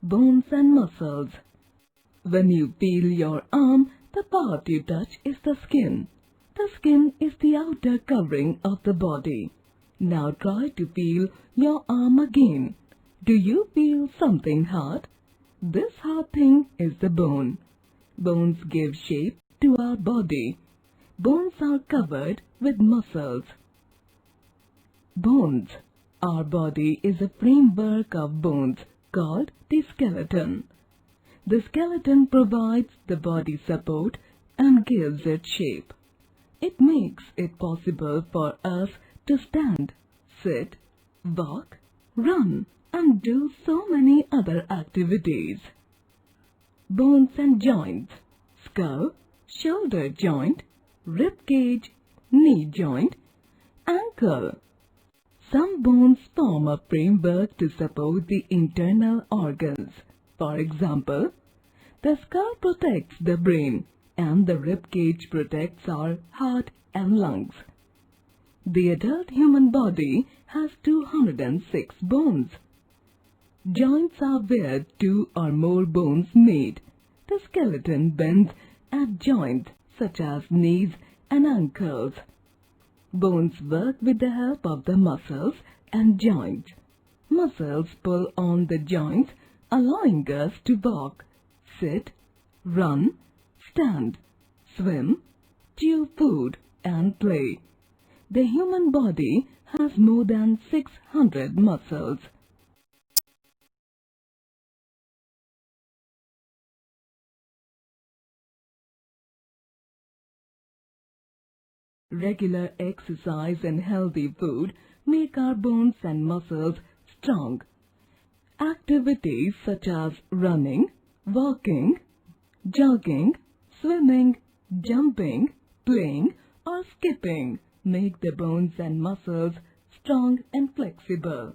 Bones and muscles. When you feel your arm, the part you touch is the skin. The skin is the outer covering of the body. Now try to feel your arm again. Do you feel something hard? This hard thing is the bone. Bones give shape to our body. Bones are covered with muscles. Bones. Our body is a framework of bones called the skeleton. The skeleton provides the body support and gives it shape. It makes it possible for us to stand, sit, walk, run, and do so many other activities. Bones and joints. Skull, shoulder joint, rib cage, knee joint, ankle. Some bones form a framework to support the internal organs. For example, the skull protects the brain and the rib cage protects our heart and lungs. The adult human body has 206 bones. Joints are where two or more bones meet. The skeleton bends at joints such as knees and ankles. Bones work with the help of the muscles and joints. Muscles pull on the joints, allowing us to walk, sit, run, stand, swim, chew food, and play. The human body has more than 600 muscles. Regular exercise and healthy food make our bones and muscles strong. Activities such as running, walking, jogging, swimming, jumping, playing, or skipping make the bones and muscles strong and flexible.